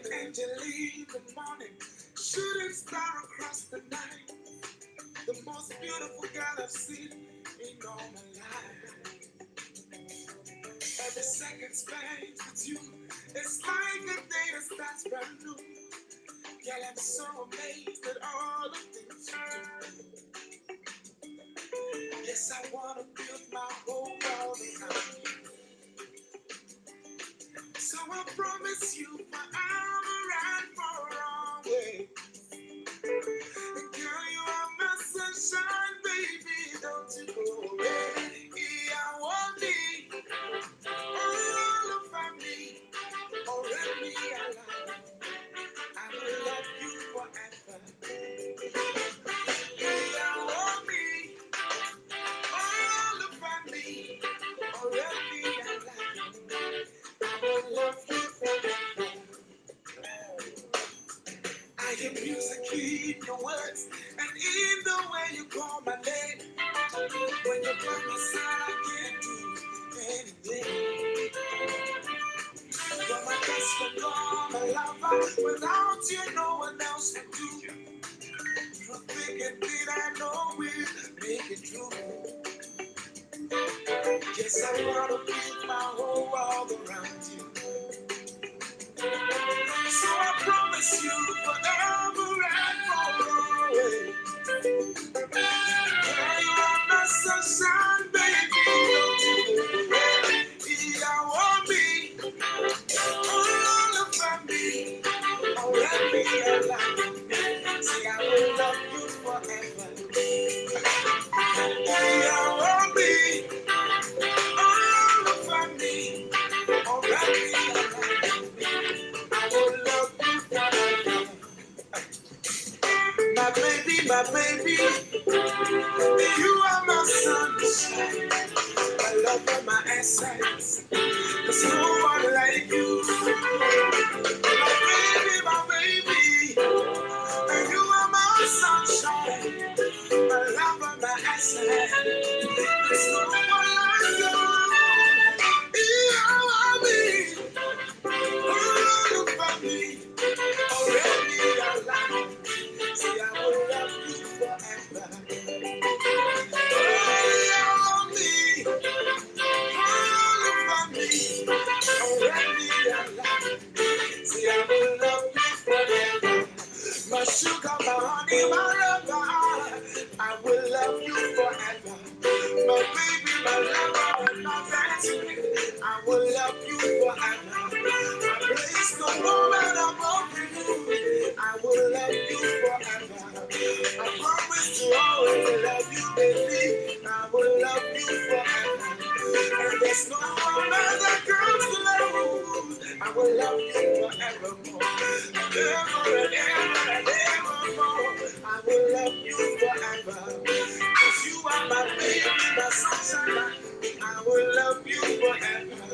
an angel in the morning, shooting star across the night. The most beautiful girl I've seen in all my life. Every second spent with you, it's like a day that starts brand new. Girl, I'm so amazed at all the things you do. Yes, I wanna build my whole world around you. So I promise you forever and for always. Girl, you are my sunshine, baby, don't you go away. I want me, all of me, already alive. I will love you forever. I want me, all of me, already alive. I will love you forever. I hear music in your words and in the way you call my name. When you're by my side, I can't do anything. You're my best friend, you're my lover. Without you, no one else would do. You're thick and thin, I know we'll make it through. Yes, I wanna build my whole world around you. So I promise you forever and for always. Girl, you are my sunshine, baby. Don't you go away. I want me, all of me, already alive. Say I will love you forever. I want me, all of me, already alive. I will love you forever. My baby, you are my sunshine. My love and my essence. There's no one like you. My baby, and you are my sunshine. My love and my essence. There's no one like you. You are me, all of me, already alive. See, I will love you forever. Oh, me, all of me, already alive. See, I will love you forever. My sugar, my honey, my lover, I will love you forever. My baby, my lover, and my best friend, I will love you forever. I place no moment above you. I will love you forever. I promise to always love you, baby. I will love you forever. And there's no other girl to love. I will love you forevermore. Ever and ever and evermore. I will love you forever. As you are my baby, my sunshine, I will love you forever.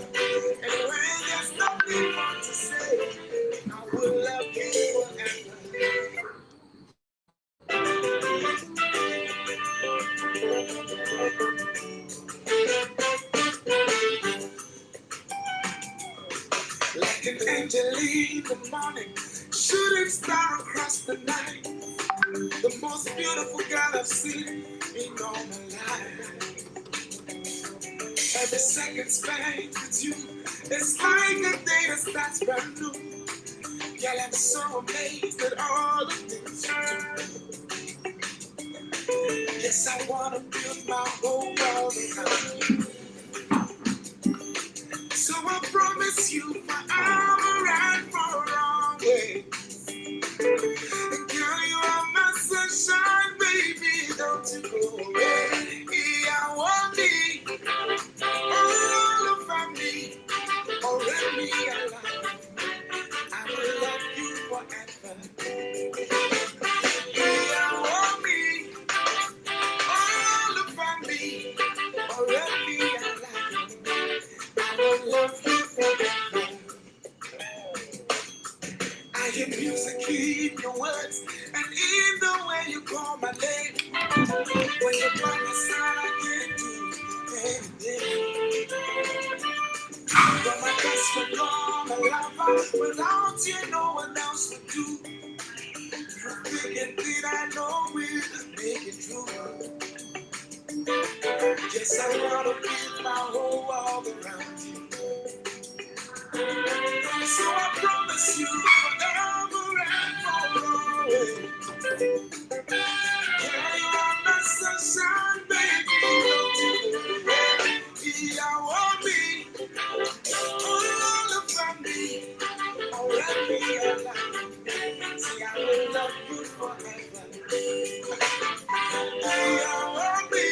And when there's nothing more to say, I will love you forever. Like an angel in the morning, shooting star across the night. The most beautiful girl I've seen in all my life. Every second spent with you, it's like a day that starts brand new. Girl, I'm so amazed at all the things you do. Yes, I wanna build my whole world around you. So I promise you forever and for always. Girl, you are my sunshine, baby, don't you go away. I want me, all of me, already alive. I will love you forever. I want me, all of me, already alive. I will love you forever. I hear music in your words and in the way you call my name. When you're by my side, I can't do anything. You're my best friend, you're my lover. Without you, no one else would do. Through thick and thin, I know we'll make it through. Yes, I wanna build my whole world around you. So I promise you forever and always. Yeah, you are my sunshine, baby. I want me, all about me, already alive. See, I will love you forever. I want me,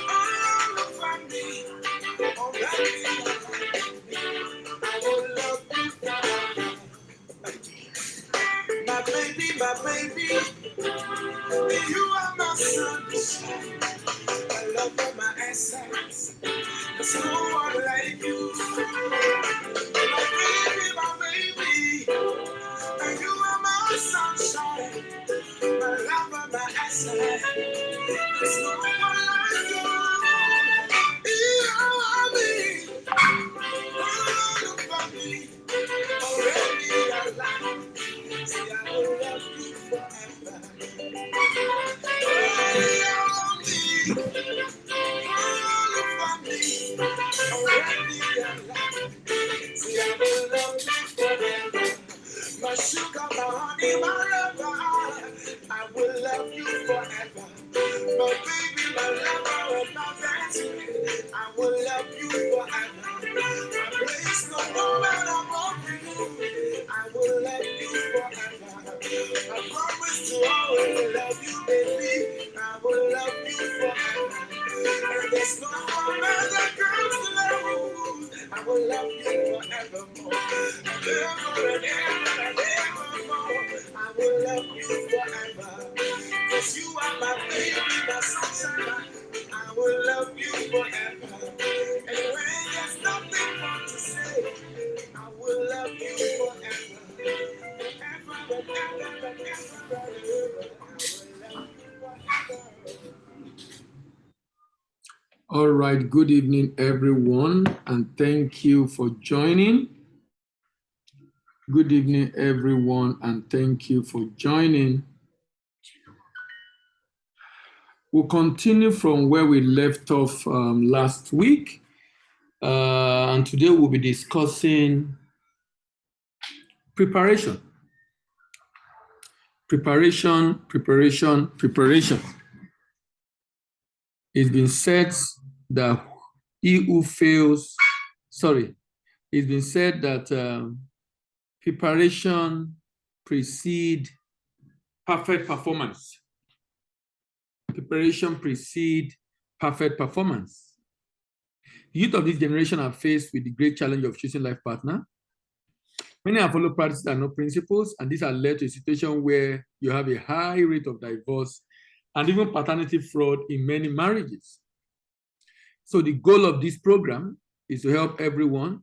all about me, already alive. I will love you forever. My baby, you are my sunshine. My love for my essence. There's no one like you. My baby, and you are my sunshine. My love for my essence. There's no one like you. You are me. All about me. Already alive. See, I will love you forever. Oh, you are me. All about me. Already alive. See, I will love you forever. My sugar, my honey, my lover. I will love you forever. My baby, my lover, and my best friend. I will love you forever. I place no woman above you. I will love you forever. I promise to always love you, baby. I will love you forever. And there's no one that comes to love you. I will love you forevermore. Ever and ever and evermore. I will love you forever. Cause you are my baby, my sunshine. I will love you forever. And when there's nothing more to say, I will love you forever. Forever and ever and ever and ever. I will love you forever. All right, good evening, everyone, and thank you for joining. Good evening, everyone, and thank you for joining. We'll continue from where we left off last week, and today we'll be discussing preparation. Preparation. It's been said that he who fails, it's been said that preparation precedes perfect performance. Preparation precedes perfect performance. The youth of this generation are faced with the great challenge of choosing life partner. Many have followed practices and no principles, and this has led to a situation where you have a high rate of divorce and even paternity fraud in many marriages. So the goal of this program is to help everyone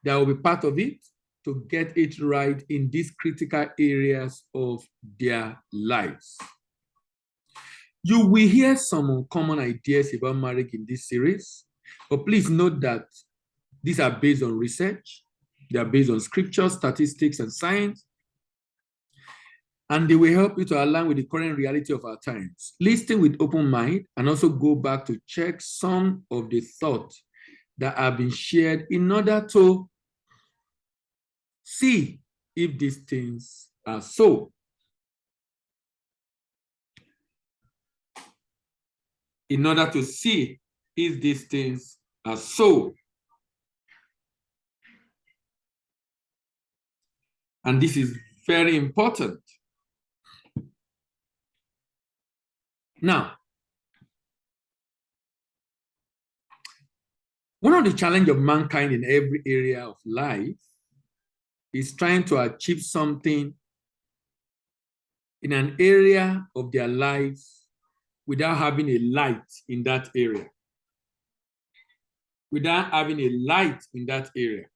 that will be part of it to get it right in these critical areas of their lives. You will hear some uncommon ideas about marriage in this series, but please note that these are based on research, they are based on scripture, statistics, and science, and they will help you to align with the current reality of our times. Listen with open mind and also go back to check some of the thoughts that have been shared in order to see if these things are so. In order to see if these things are so. And this is very important. Now, one of the challenges of mankind in every area of life is trying to achieve something in an area of their lives without having a light in that area. Without having a light in that area.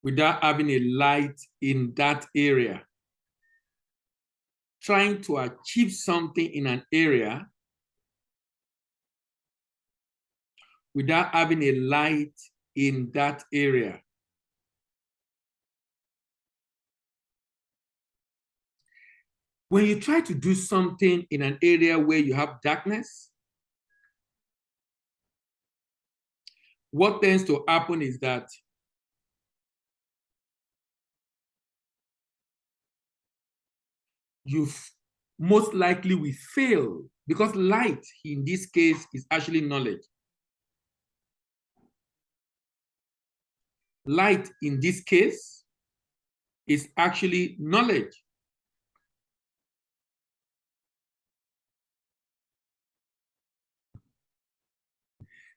Without having a light in that area. Trying to achieve something in an area without having a light in that area. When you try to do something in an area where you have darkness, what tends to happen is that you most likely will fail, because light in this case is actually knowledge. Light in this case is actually knowledge.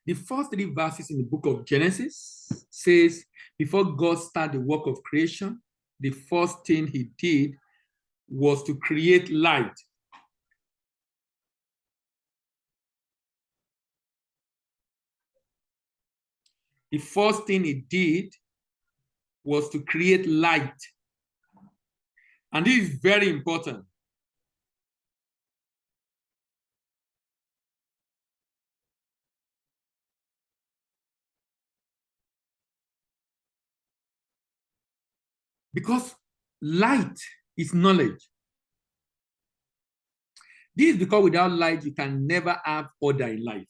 The first 3 verses in the book of Genesis says, before God started the work of creation, the first thing he did was to create light. The first thing he did was to create light. And this is very important. Because light is knowledge. This is because without light, you can never have order in life.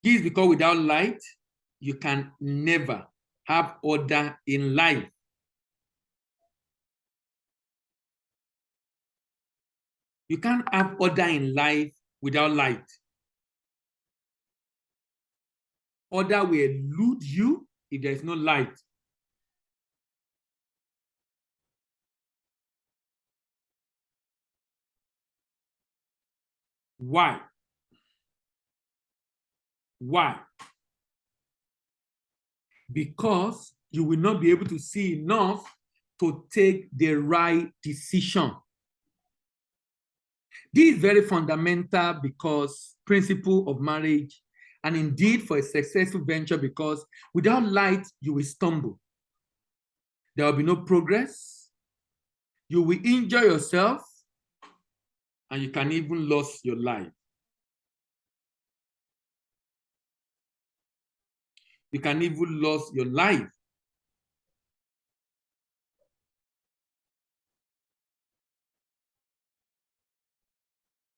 This is because without light, you can never have order in life. You can't have order in life without light. Order will elude you if there is no light. Why? Why? Because you will not be able to see enough to take the right decision. This is very fundamental because principle of marriage, and indeed for a successful venture, because without light, you will stumble. There will be no progress. You will injure yourself, and you can even lose your life. You can even lose your life.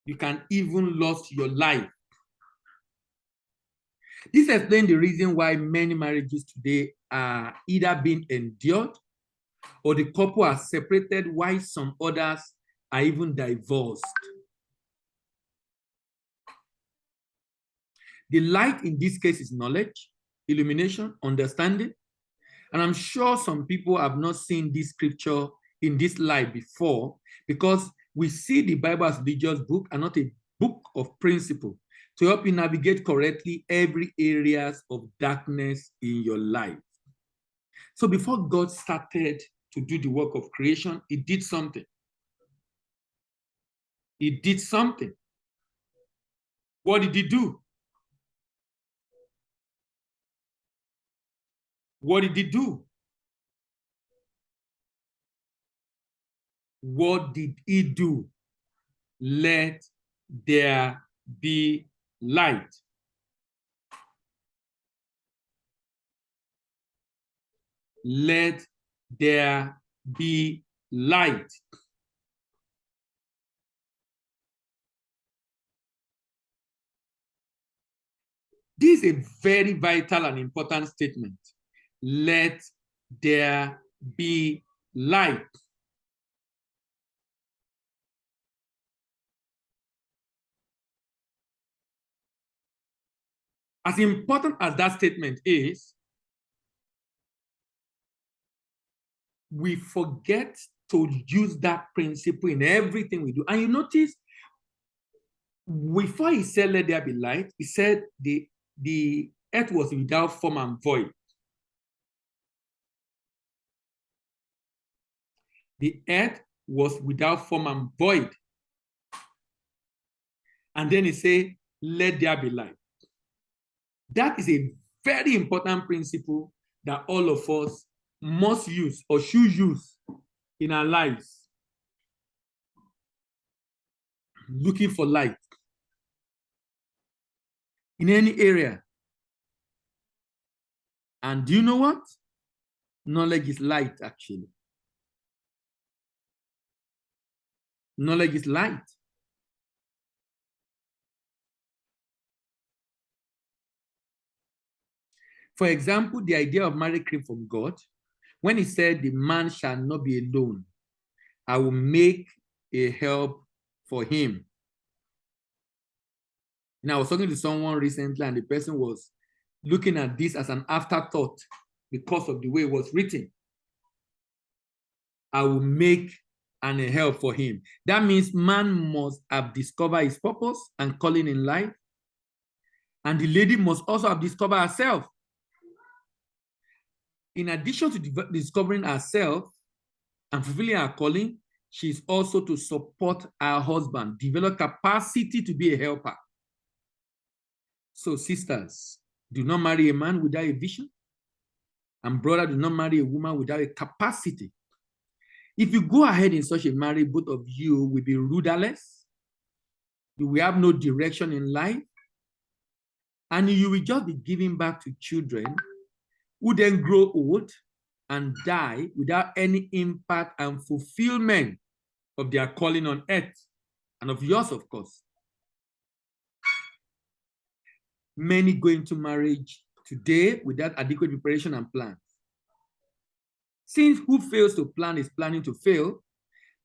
You can even lose your life. This explains the reason why many marriages today are either being endured or the couple are separated, while some others are even divorced. The light in this case is knowledge, illumination, understanding. And I'm sure some people have not seen this scripture in this light before, because we see the Bible as a religious book and not a book of principle to help you navigate correctly every areas of darkness in your life. So before God started to do the work of creation, he did something. He did something. What did he do? What did he do? What did he do? Let there be light. Let there be light. This is a very vital and important statement. Let there be light. As important as that statement is, we forget to use that principle in everything we do. And you notice, before he said, let there be light, he said the earth was without form and void. The earth was without form and void. And then he said, let there be light. That is a very important principle that all of us must use or should use in our lives. Looking for light. in any area. And do you know what? Knowledge is light, actually. Knowledge is light. For example, the idea of marriage came from God when he said, the man shall not be alone. I will make a help for him. And I was talking to someone recently, and the person was looking at this as an afterthought because of the way it was written. I will make an help for him. That means man must have discovered his purpose and calling in life. And the lady must also have discovered herself. In addition to discovering herself and fulfilling her calling, she's also to support her husband, develop capacity to be a helper. So sisters, do not marry a man without a vision. And brother, do not marry a woman without a capacity. If you go ahead in such a marriage, both of you will be rudderless. You will have no direction in life. And you will just be giving back to children who then grow old and die without any impact and fulfillment of their calling on earth, and of yours, of course. Many go into marriage today without adequate preparation and plans. Since who fails to plan is planning to fail,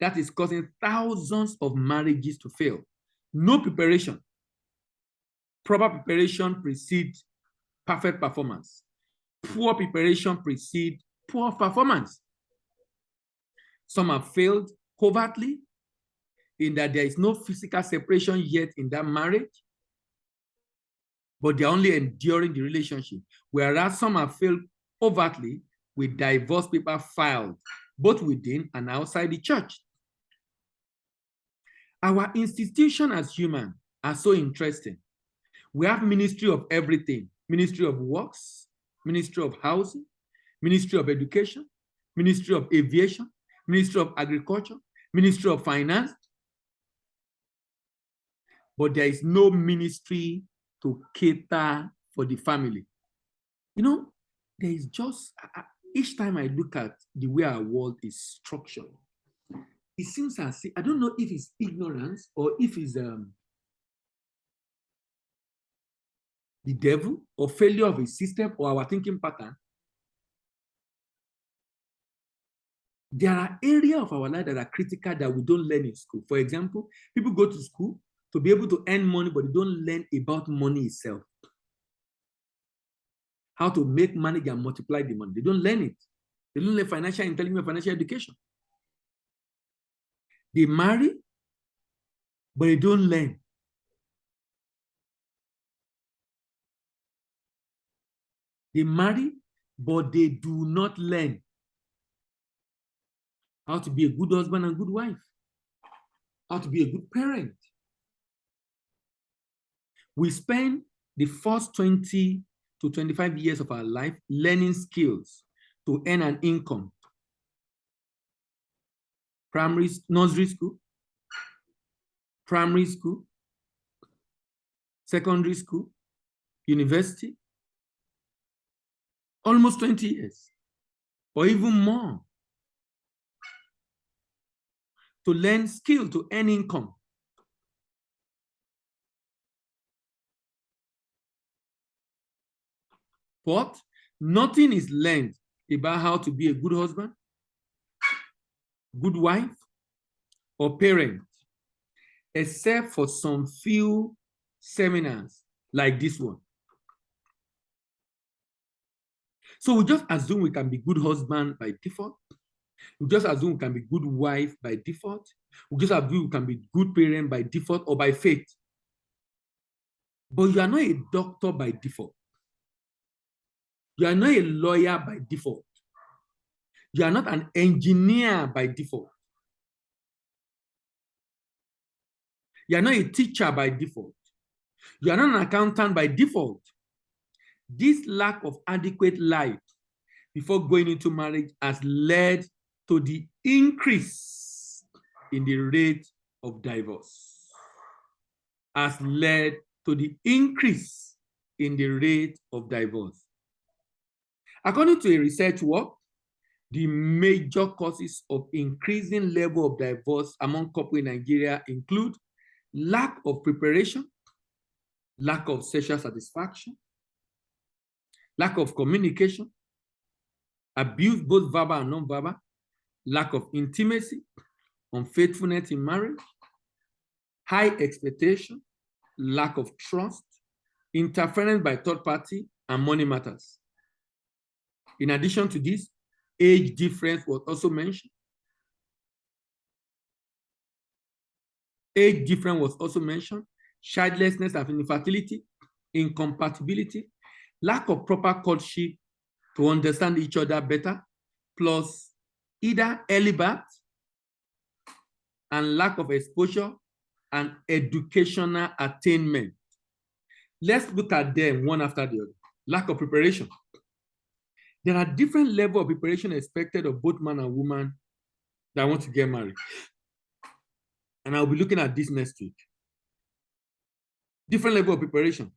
that is causing thousands of marriages to fail. No preparation. Proper preparation precedes perfect performance. Poor preparation precedes poor performance. Some have failed covertly in that there is no physical separation yet in that marriage, but they're only enduring the relationship. Whereas some have failed overtly with divorce papers filed, both within and outside the church. Our institutions as humans are so interesting. We have ministry of everything: ministry of works, ministry of housing, ministry of education, ministry of aviation, ministry of agriculture, ministry of finance. But there is no ministry to cater for the family. You know, there is just, each time I look at the way our world is structured, it seems as if, I don't know if it's ignorance or if it's the devil or failure of a system or our thinking pattern. There are areas of our life that are critical that we don't learn in school. For example, people go to school to be able to earn money, but they don't learn about money itself. How to make, manage, and multiply the money. They don't learn it. They don't learn financial intelligence or financial education. They marry, but they don't learn. They marry, but they do not learn how to be a good husband and good wife, how to be a good parent. We spend the first 20 to 25 years of our life learning skills to earn an income. Nursery school, primary school, secondary school, university, almost 20 years, or even more, to learn skill to earn income. But nothing is learned about how to be a good husband, good wife, or parent, except for some few seminars like this one. So we just assume we can be good husband by default. We just assume we can be good wife by default. We just assume we can be good parent by default or by faith. But you are not a doctor by default. You are not a lawyer by default. You are not an engineer by default. You are not a teacher by default. You are not an accountant by default. This lack of adequate light before going into marriage has led to the increase in the rate of divorce. Has led to the increase in the rate of divorce. According to a research work, the major causes of increasing level of divorce among couples in Nigeria include lack of preparation, lack of sexual satisfaction, lack of communication, abuse, both verbal and non-verbal, lack of intimacy, unfaithfulness in marriage, high expectation, lack of trust, interference by third party, and money matters. In addition to this, age difference was also mentioned. Age difference was also mentioned. Childlessness and infertility, incompatibility, lack of proper courtship to understand each other better, plus either early birth and lack of exposure and educational attainment. Let's look at them one after the other. Lack of preparation. There are different levels of preparation expected of both man and woman that want to get married. And I'll be looking at this next week. Different level of preparation.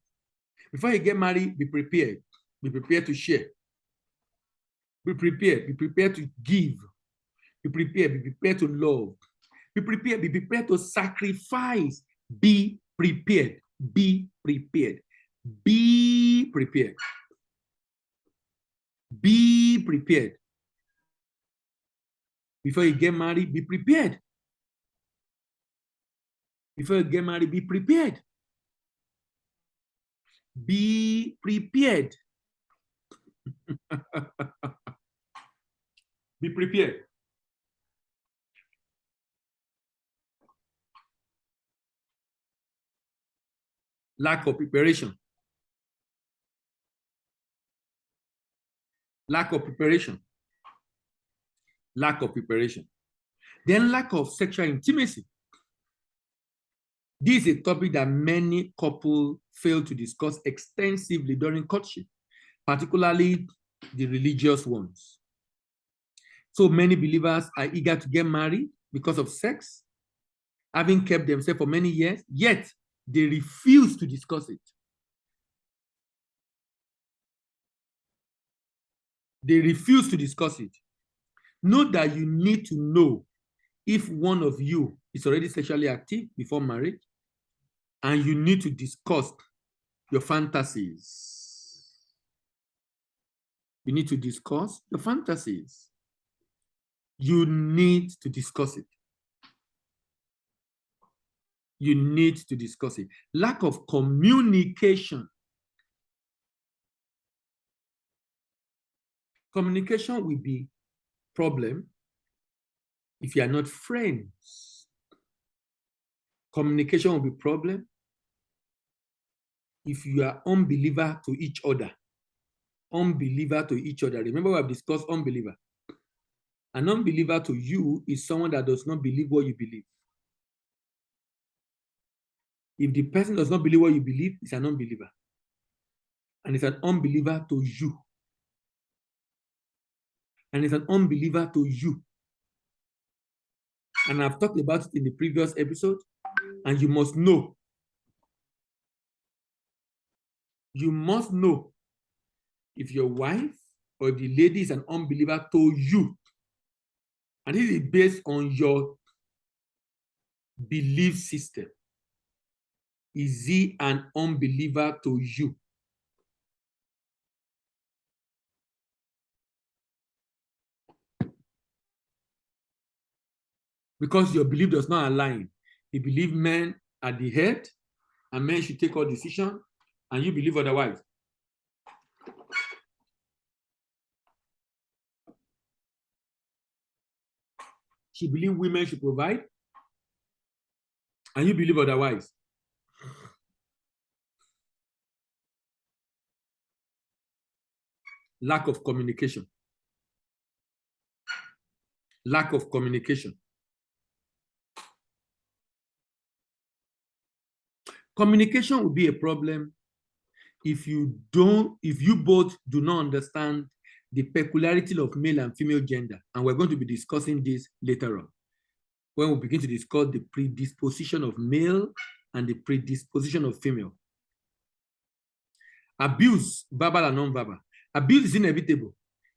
Before you get married, be prepared. Be prepared to share. Be prepared. Be prepared to give. Be prepared. Be prepared to love. Be prepared. Be prepared to sacrifice. Be prepared. Be prepared. Be prepared. Be prepared. Before you get married, be prepared. Before you get married, be prepared. Be prepared. Be prepared. Lack of preparation. Lack of preparation. Lack of preparation. Then lack of sexual intimacy. This is a topic that many couples fail to discuss extensively during courtship, particularly the religious ones. So many believers are eager to get married because of sex, having kept themselves for many years, yet they refuse to discuss it. They refuse to discuss it. Note that you need to know if one of you is already sexually active before marriage, and you need to discuss your fantasies. You need to discuss your fantasies. You need to discuss it. You need to discuss it. Lack of communication. Communication will be a problem if you are not friends. Communication will be a problem if you are unbeliever to each other. Unbeliever to each other. Remember, we have discussed unbeliever. An unbeliever to you is someone that does not believe what you believe. If the person does not believe what you believe, it's an unbeliever. And it's an unbeliever to you. And it's an unbeliever to you. And I've talked about it in the previous episode. And you must know. You must know if your wife or the lady is an unbeliever to you. And this is based on your belief system. Is he an unbeliever to you? Because your belief does not align. You believe men are the head, and men should take all decisions, and you believe otherwise. She believes women should provide, and you believe otherwise. Lack of communication. Lack of communication. Communication will be a problem if you both do not understand the peculiarity of male and female gender. And we're going to be discussing this later on, when we begin to discuss the predisposition of male and the predisposition of female. Abuse, verbal and non-verbal. Abuse is inevitable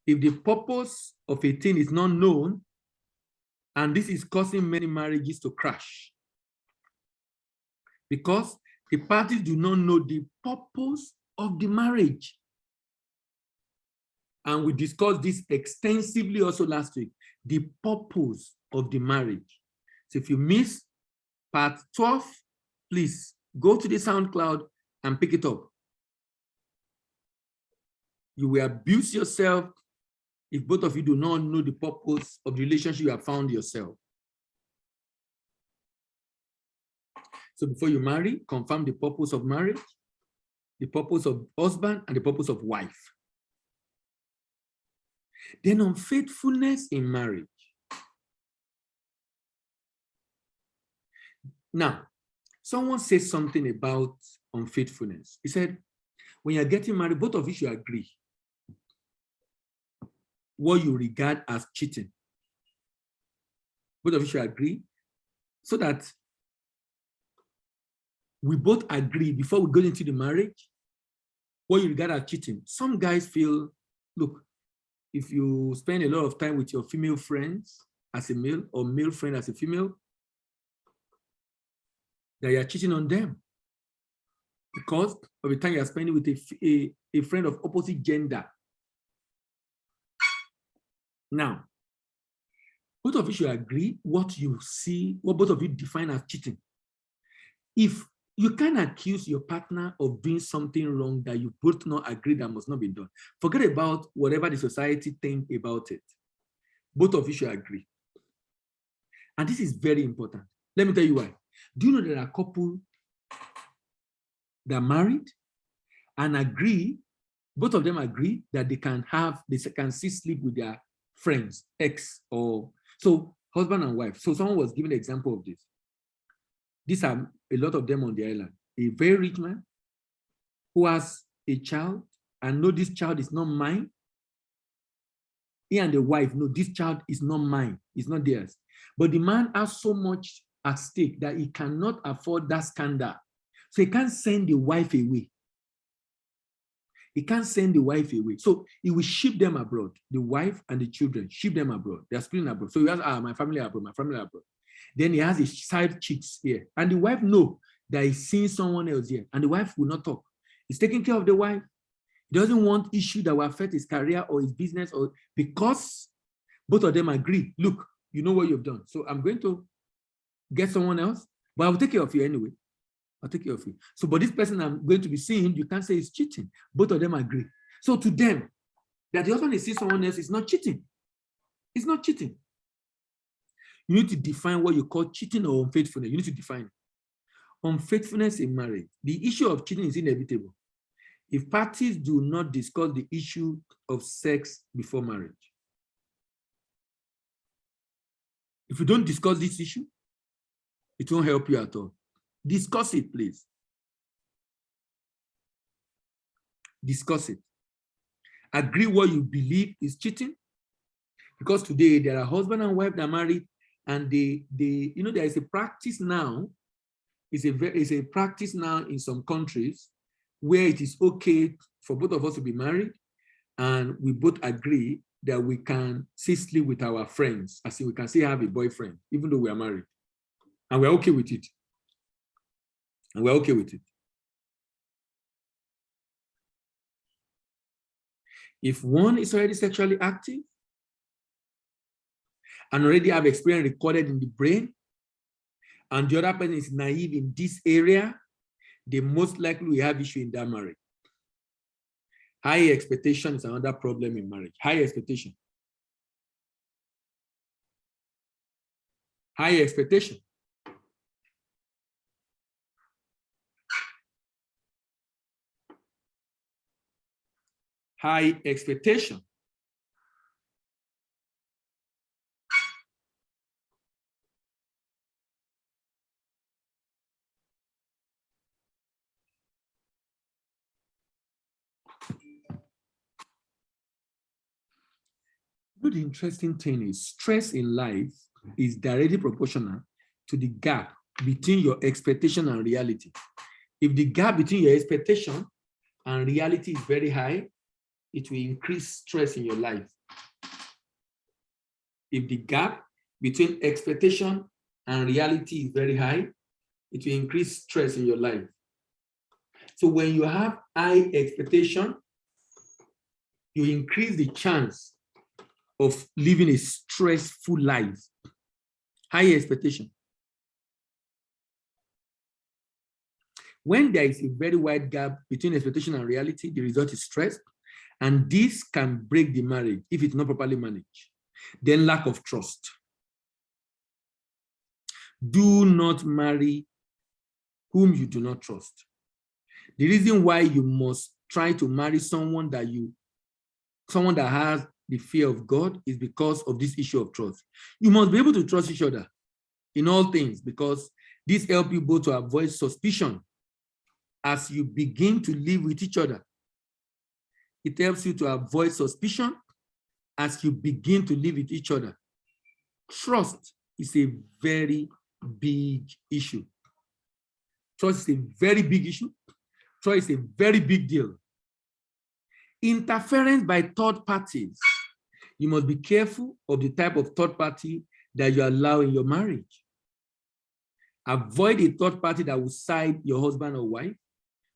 if the purpose of a thing is not known, and this is causing many marriages to crash because the parties do not know the purpose of the marriage. And we discussed this extensively also last week, the purpose of the marriage. So if you miss part 12, please go to the SoundCloud and pick it up. You will abuse yourself if both of you do not know the purpose of the relationship you have found yourself. So before you marry, confirm the purpose of marriage, the purpose of husband, and the purpose of wife. Then unfaithfulness in marriage. Now, someone says something about unfaithfulness. He said, when you're getting married, both of you should agree what you regard as cheating. Both of you should agree so that we both agree before we go into the marriage what you regard as cheating. Some guys feel, look, if you spend a lot of time with your female friends as a male or male friend as a female, that you are cheating on them because of the time you are spending with a friend of opposite gender. Now, both of you should agree what you see, what both of you define as cheating. If you can accuse your partner of doing something wrong that you both not agree that must not be done, forget about whatever the society think about it. Both of you should agree. And this is very important. Let me tell you why. Do you know there are couples that are married and agree, both of them agree that they can still sleep with their friends, ex, or so husband and wife. So someone was giving an example of this. These are a lot of them on the island. A very rich man who has a child and know this child is not mine. He and the wife know this child is not mine, it's not theirs. But the man has so much at stake that he cannot afford that scandal. So he can't send the wife away. He can't send the wife away. So he will ship them abroad. The wife and the children, ship them abroad. They're splitting abroad. So he has, my family abroad, my family abroad. Then he has his side chicks here. And the wife knows that he's seeing someone else here. And the wife will not talk. He's taking care of the wife. He doesn't want issue that will affect his career or his business, or because both of them agree, look, you know what you've done. So I'm going to get someone else, but I will take care of you anyway. I'll take care of you. So, but this person I'm going to be seeing, you can't say it's cheating. Both of them agree. So to them, that the husband is seeing someone else is not cheating. It's not cheating. You need to define what you call cheating or unfaithfulness. You need to define it. Unfaithfulness in marriage. The issue of cheating is inevitable if parties do not discuss the issue of sex before marriage. If you don't discuss this issue, it won't help you at all. Discuss it, please. Discuss it. Agree what you believe is cheating. Because today there are husband and wife that are married, and they you know, there is a practice now. It's a practice now in some countries where it is okay for both of us to be married, and we both agree that we can still sleep with our friends, as in we can still have a boyfriend, even though we are married. And we're okay with it. And we're okay with it. If one is already sexually active and already have experience recorded in the brain, and the other person is naive in this area, they most likely will have issue in that marriage. High expectation is another problem in marriage. High expectation. High expectation. High expectation. But the interesting thing is stress in life is directly proportional to the gap between your expectation and reality. If the gap between your expectation and reality is very high, it will increase stress in your life. If the gap between expectation and reality is very high, it will increase stress in your life. So when you have high expectation, you increase the chance of living a stressful life. High expectation. When there is a very wide gap between expectation and reality, the result is stress, and this can break the marriage if it's not properly managed. Then lack of trust. Do not marry whom you do not trust. The reason why you must try to marry someone that has the fear of God is because of this issue of trust. You must be able to trust each other in all things, because this helps you both to avoid suspicion as you begin to live with each other. It helps you to avoid suspicion as you begin to live with each other. Trust is a very big issue. Trust is a very big issue. Trust is a very big deal. Interference by third parties. You must be careful of the type of third party that you allow in your marriage. Avoid a third party that will side your husband or wife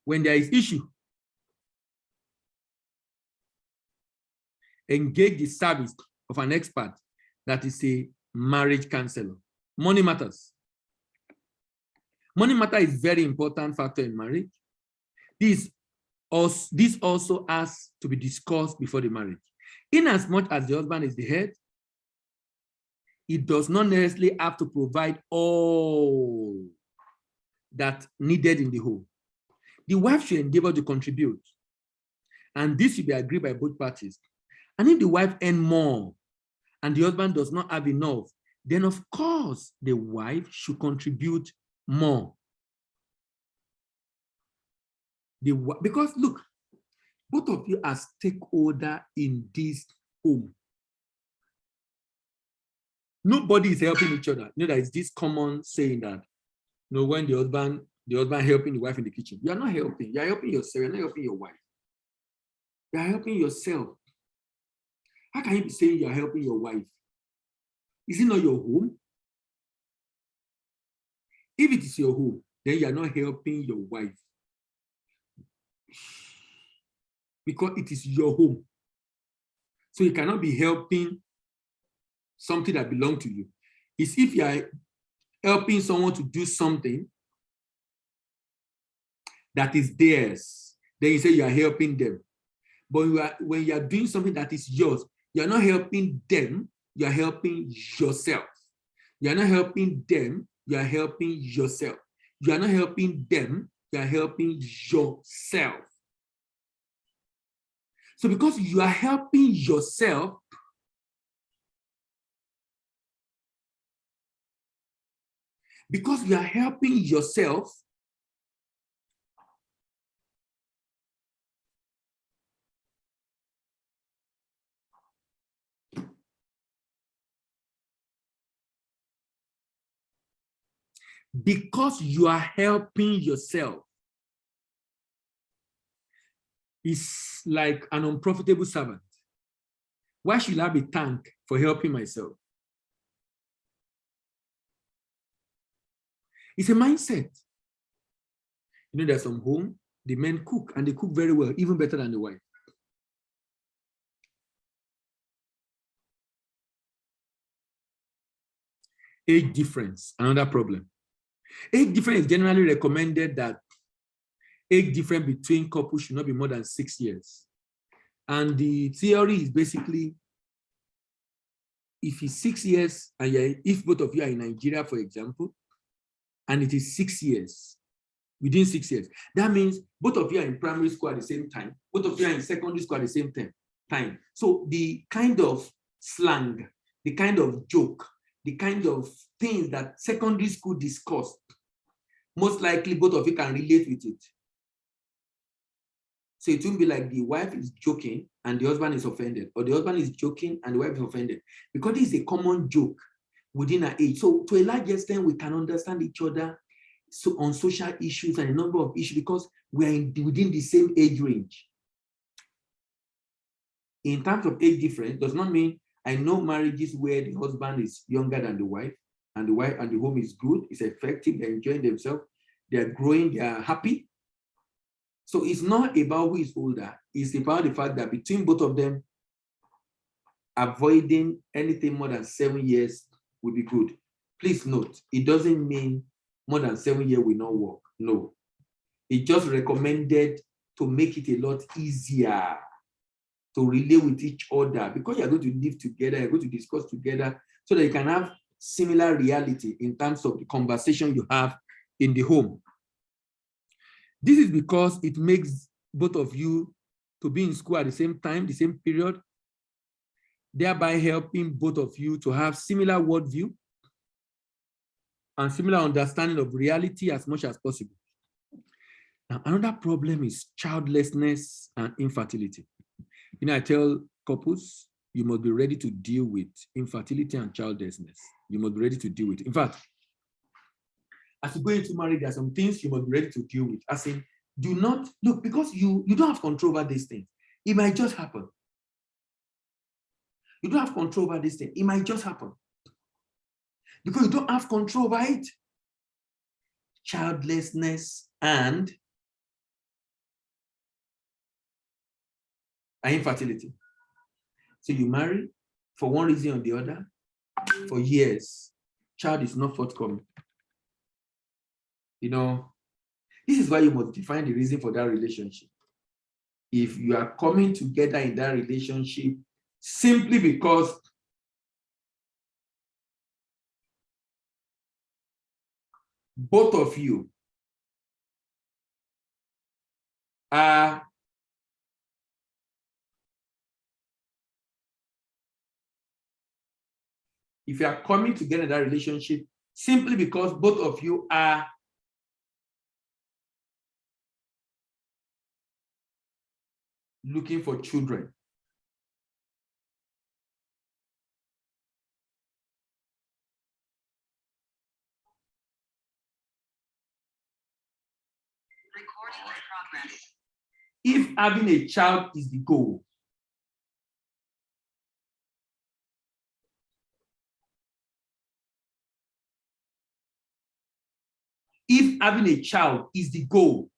when there is issue. Engage the service of an expert that is a marriage counselor. Money matters. Money matter is very important factor in marriage. This also has to be discussed before the marriage. In as much as the husband is the head, it does not necessarily have to provide all that needed in the home. The wife should endeavor to contribute, and this should be agreed by both parties. And if the wife earns more and the husband does not have enough, then of course the wife should contribute more. Because look, both of you are stakeholders in this home. Nobody is helping each other. You know, there is this common saying that, you know, when the husband helping the wife in the kitchen, you are not helping. You are helping yourself. You are not helping your wife. You are helping yourself. How can you be saying you are helping your wife? Is it not your home? If it is your home, then you are not helping your wife, because it is your home. So you cannot be helping something that belongs to you. It's if you are helping someone to do something that is theirs, then you say you are helping them. But when you are doing something that is yours, you are not helping them, you are helping yourself. You are not helping them, you are helping yourself. You are not helping them, you are helping yourself. So because you are helping yourself, because you are helping yourself, it's like an unprofitable servant. Why should I be thanked for helping myself? It's a mindset. You know, there's some home, the men cook, and they cook very well, even better than the wife. Age difference, another problem. Age difference is generally recommended that age difference between couples should not be more than 6 years. And the theory is basically, if it's 6 years, and if both of you are in Nigeria, for example, and it is 6 years, within 6 years, that means both of you are in primary school at the same time, both of you are in secondary school at the same time. So the kind of slang, the kind of joke, the kind of things that secondary school discussed, most likely both of you can relate with it. So it won't be like the wife is joking and the husband is offended, or the husband is joking and the wife is offended, because this is a common joke within our age. So to a large extent, we can understand each other so on social issues and a number of issues because we are within the same age range. In terms of age difference, does not mean I know marriages where the husband is younger than the wife and the home is good, it's effective, they're enjoying themselves, they're growing, they are happy. So it's not about who is older, it's about the fact that between both of them, avoiding anything more than 7 years would be good. Please note, it doesn't mean more than 7 years will not work. No. It just recommended to make it a lot easier to relate with each other because you're going to live together, you're going to discuss together so that you can have similar reality in terms of the conversation you have in the home. This is because it makes both of you to be in school at the same time, the same period, thereby helping both of you to have similar worldview and similar understanding of reality as much as possible. Now, another problem is childlessness and infertility. You know, I tell couples, you must be ready to deal with infertility and childlessness. You must be ready to deal with it. In fact, as you go into marriage, there are some things you must be ready to deal with. As in, do not, look, because you don't have control over these things. It might just happen. You don't have control over this thing. It might just happen. Because you don't have control over it. Childlessness and infertility. So you marry for one reason or the other, for years, child is not forthcoming. You know, this is why you must define the reason for that relationship. If you are coming together in that relationship simply because both of you are if you are coming together in that relationship simply because both of you are looking for children, recording in progress. If having a child is the goal, if having a child is the goal,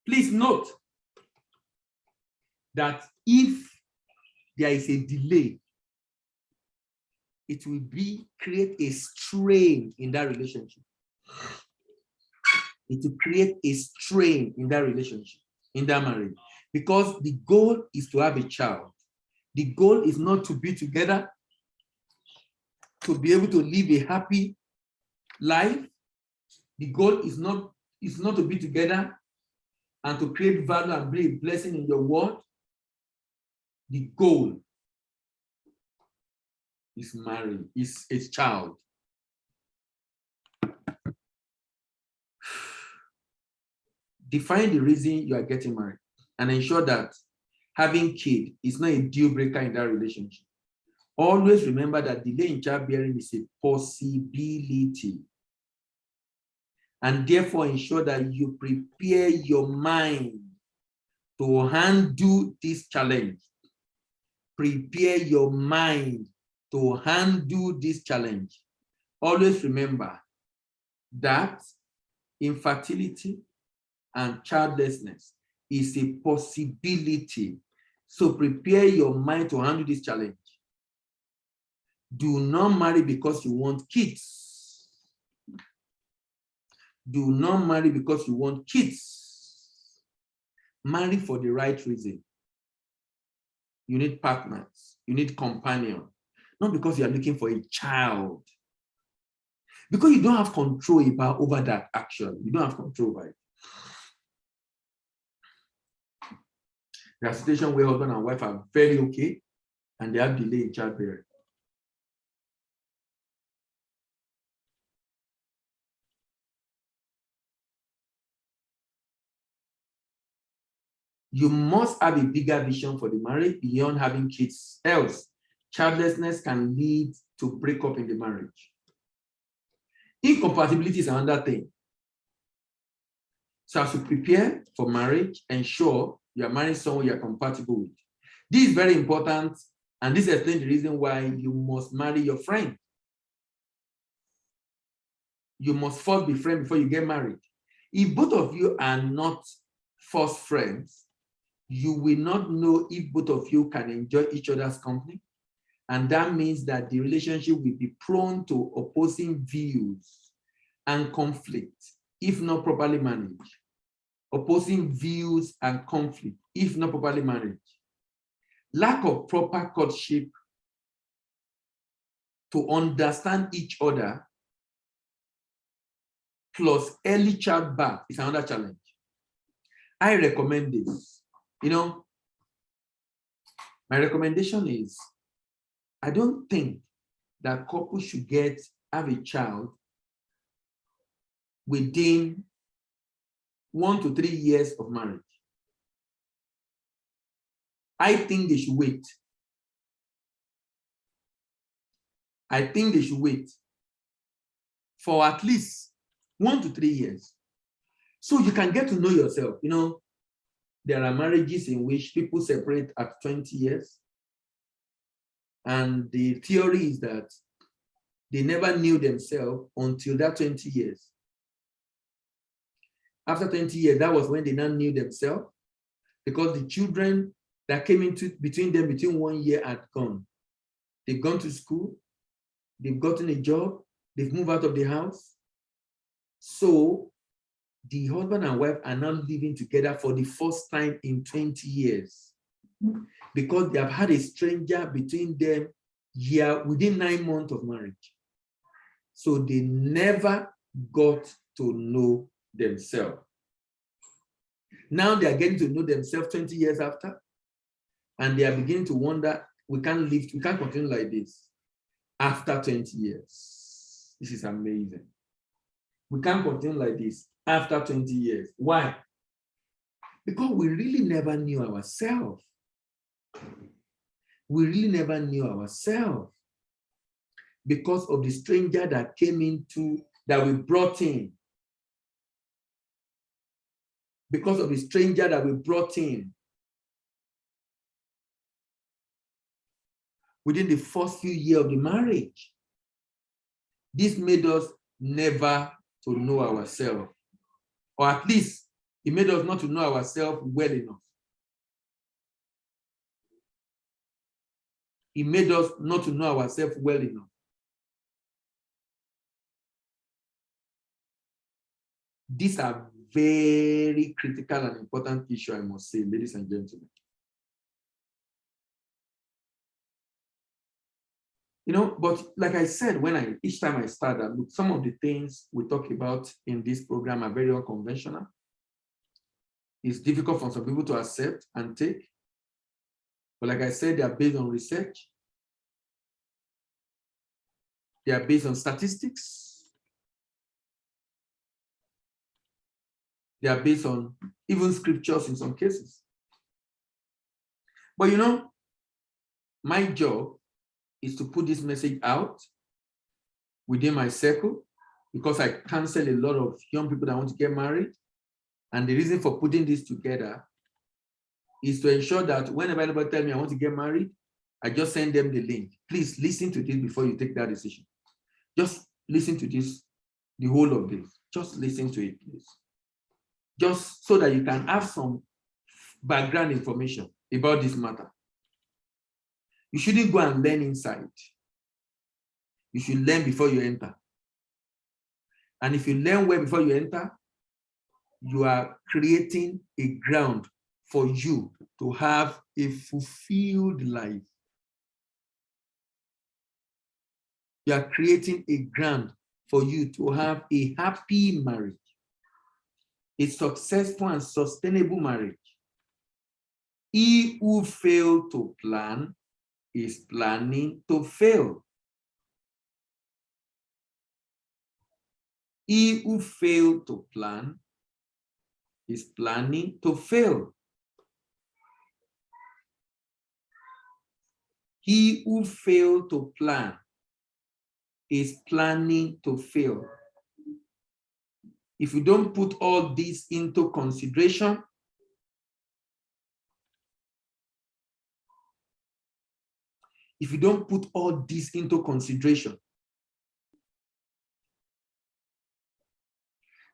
please note that if there is a delay, it will create a strain in that relationship. It will create a strain in that relationship, in that marriage, because the goal is to have a child. The goal is not to be together, to be able to live a happy life. The goal is not to be together and to create value and be a blessing in your world. The goal is marriage, is a child. Define the reason you are getting married and ensure that having kids is not a deal breaker in that relationship. Always remember that delay in childbearing is a possibility. And therefore ensure that you prepare your mind to handle this challenge. Prepare your mind to handle this challenge. Always remember that infertility and childlessness is a possibility. So prepare your mind to handle this challenge. Do not marry because you want kids. Do not marry because you want kids. Marry for the right reason. You need partners. You need companions. Not because you are looking for a child. Because you don't have control over that action. You don't have control over it. There are situations where husband and wife are very okay and they have delay in childbearing. You must have a bigger vision for the marriage beyond having kids. Else, Childlessness can lead to breakup in the marriage. Incompatibility is another thing. So as you prepare for marriage, ensure you are marrying someone you are compatible with. This is very important, and this explains the reason why you must marry your friend. You must first be friends before you get married. If both of you are not first friends, you will not know if both of you can enjoy each other's company. And that means that the relationship will be prone to opposing views and conflict if not properly managed. Opposing views and conflict if not properly managed. Lack of proper courtship to understand each other plus early childbirth is another challenge. I recommend this. You know, my recommendation is, I don't think that couples should have a child within 1 to 3 years of marriage. I think they should wait. I think they should wait for at least 1 to 3 years. So you can get to know yourself. You know, there are marriages in which people separate at 20 years. And the theory is that they never knew themselves until that 20 years. After 20 years, that was when they now knew themselves, because the children that came into between 1 year had gone. They've gone to school, they've gotten a job, they've moved out of the house. So the husband and wife are now living together for the first time in 20 years because they have had a stranger between them within 9 months of marriage. So they never got to know themselves. Now they are getting to know themselves 20 years after, and they are beginning to wonder, we can't continue like this after 20 years. This is amazing. We can't continue like this after 20 years. Why? Because we really never knew ourselves. We really never knew ourselves because of the stranger that we brought in. Because of the stranger that we brought in. Within the first few years of the marriage. This made us never to know ourselves. Or at least, it made us not to know ourselves well enough. It made us not to know ourselves well enough. These are very critical and important issues, I must say, ladies and gentlemen. You know, but like I said, each time I start, look, some of the things we talk about in this program are very unconventional. It's difficult for some people to accept and take. But like I said, they are based on research. They are based on statistics. They are based on even scriptures in some cases. But you know, my job is to put this message out within my circle, because I counsel a lot of young people that want to get married. And the reason for putting this together is to ensure that whenever anybody tells me I want to get married, I just send them the link. Please listen to this before you take that decision. Just listen to this, the whole of this. Just listen to it, please. Just so that you can have some background information about this matter. You shouldn't go and learn inside. You should learn before you enter. And if you learn well before you enter, you are creating a ground for you to have a fulfilled life. You are creating a ground for you to have a happy marriage, a successful and sustainable marriage. He who failed to plan is planning to fail. He who failed to plan is planning to fail. He who failed to plan is planning to fail. If you don't put all this into consideration,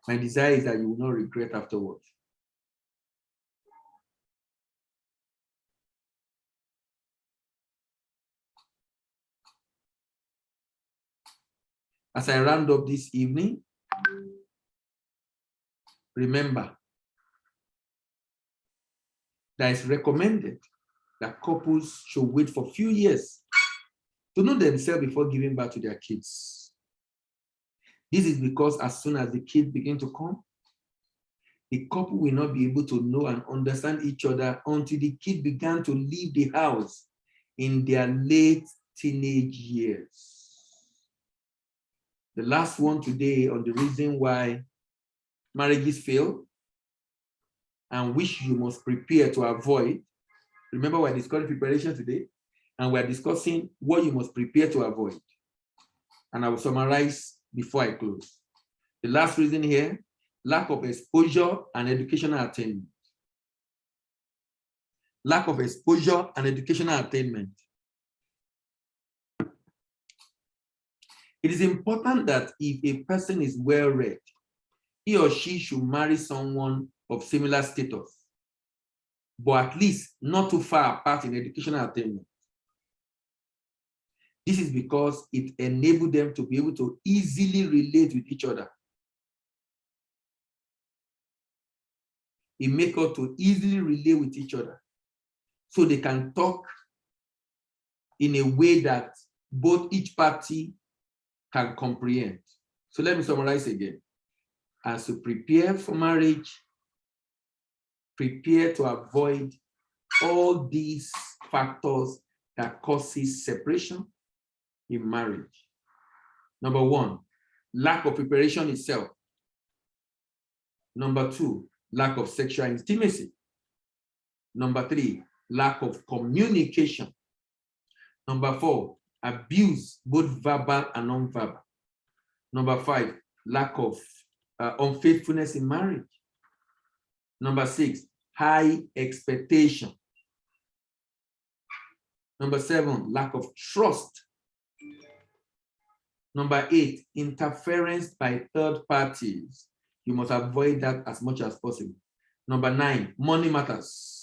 my desire is that you will not regret afterwards. As I round up this evening, remember that it's recommended that couples should wait for a few years to know themselves before giving birth to their kids. This is because as soon as the kids begin to come, the couple will not be able to know and understand each other until the kid began to leave the house in their late teenage years. The last one today on the reason why marriages fail and which you must prepare to avoid. Remember, we're discussing preparation today, and we're discussing what you must prepare to avoid. And I will summarize before I close. The last reason here, lack of exposure and educational attainment. Lack of exposure and educational attainment. It is important that if a person is well-read, he or she should marry someone of similar status, but at least not too far apart in educational attainment. This is because it enables them to be able to easily relate with each other. It makes us to easily relate with each other so they can talk in a way that both each party can comprehend. So let me summarize again. As you prepare for marriage, prepare to avoid all these factors that causes separation in marriage. Number one, lack of preparation itself. Number two, lack of sexual intimacy. Number three, lack of communication. Number four, abuse, both verbal and non-verbal. Number five, lack of unfaithfulness in marriage. Number six, high expectation. Number seven, lack of trust. Number eight, interference by third parties. You must avoid that as much as possible. Number nine, money matters.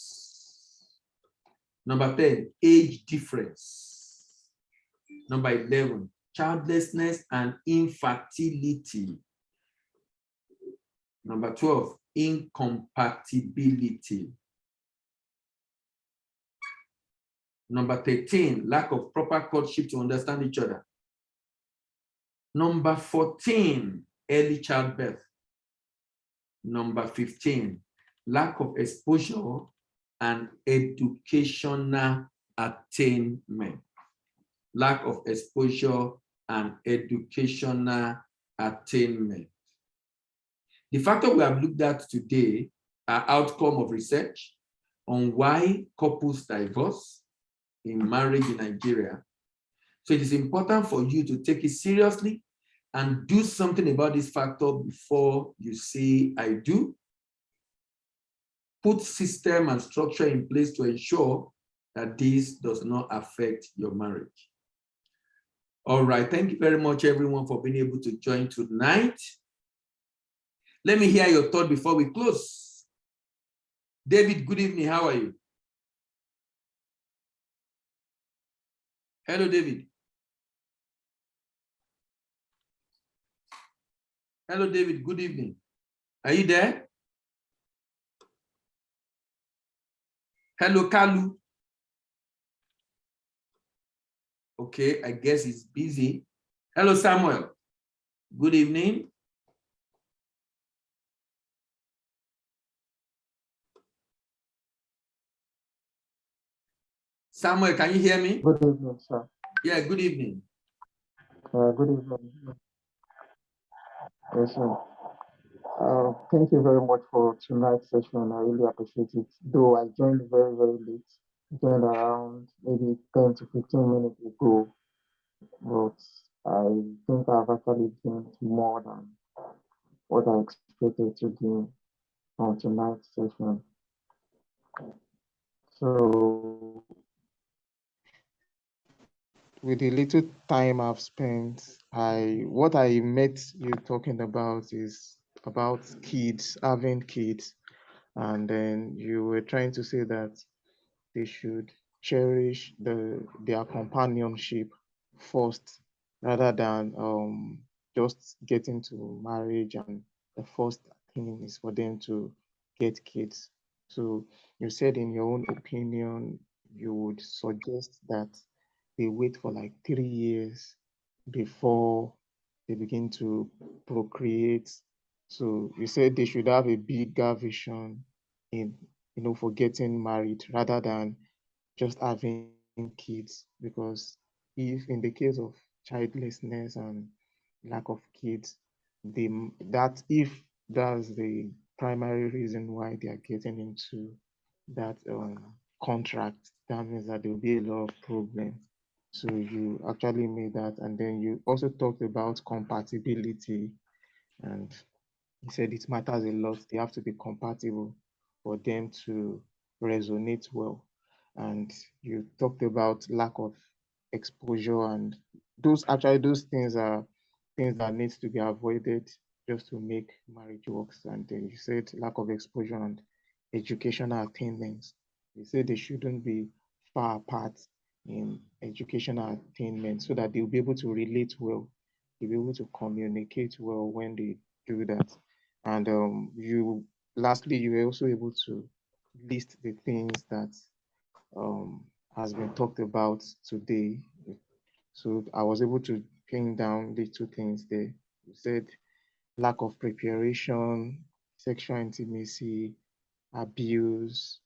Number 10, age difference. Number 11, childlessness and infertility. Number 12, incompatibility. Number 13, lack of proper courtship to understand each other. Number 14, early childbirth. Number 15, lack of exposure and educational attainment. Lack of exposure and educational attainment. The factors we have looked at today are outcome of research on why couples divorce in marriage in Nigeria. So it is important for you to take it seriously and do something about this factor before you say, I do. Put system and structure in place to ensure that this does not affect your marriage. All right, thank you very much, everyone, for being able to join tonight. Let me hear your thought before we close. David, good evening. How are you? Hello, David. Hello, David. Good evening. Are you there? Hello, Kalu. Okay, I guess he's busy. Hello, Samuel. Good evening. Samuel, can you hear me? Good evening, sir. Yeah, good evening. Good evening. Yes, sir. Thank you very much for tonight's session. I really appreciate it. Though I joined very, very late. joined around maybe 10 to 15 minutes ago, but I think I've actually gained more than what I expected to gain on tonight's session. So, with the little time I've spent, what I met you talking about is about kids, having kids, and then you were trying to say that they should cherish their companionship first rather than just getting to marriage and the first thing is for them to get kids. So you said in your own opinion you would suggest that they wait for like 3 years before they begin to procreate. So you said they should have a bigger vision in, for getting married rather than just having kids. Because if in the case of childlessness and lack of kids, that if that's the primary reason why they are getting into that contract, that means that there will be a lot of problems. So you actually made that, and then you also talked about compatibility, and he said it matters a lot. They have to be compatible for them to resonate well. And you talked about lack of exposure, and those things are things that needs to be avoided just to make marriage works. And then you said lack of exposure and educational attainments. You said they shouldn't be far apart in educational attainment so that they'll be able to relate well, they'll be able to communicate well when they do that. And you lastly, you were also able to list the things that has been talked about today. So I was able to pin down the two things there. You said lack of preparation, sexual intimacy, abuse,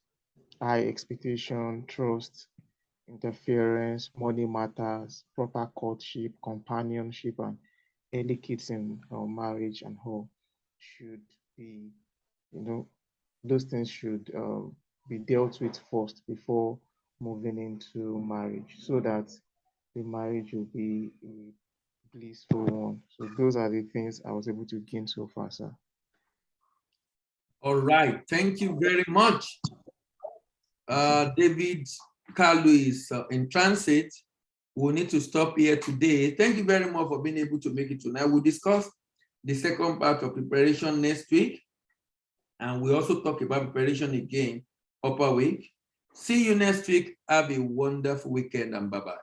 high expectation, trust, interference, money matters, proper courtship, companionship, and early kids in marriage and all should be, you know, those things should be dealt with first before moving into marriage so that the marriage will be a blissful one. So those are the things I was able to gain so far, sir. All right. Thank you very much. David Kalu is in transit. We'll need to stop here today. Thank you very much for being able to make it tonight. We'll discuss the second part of preparation next week. And we also talk about preparation again, upper week. See you next week. Have a wonderful weekend and bye-bye.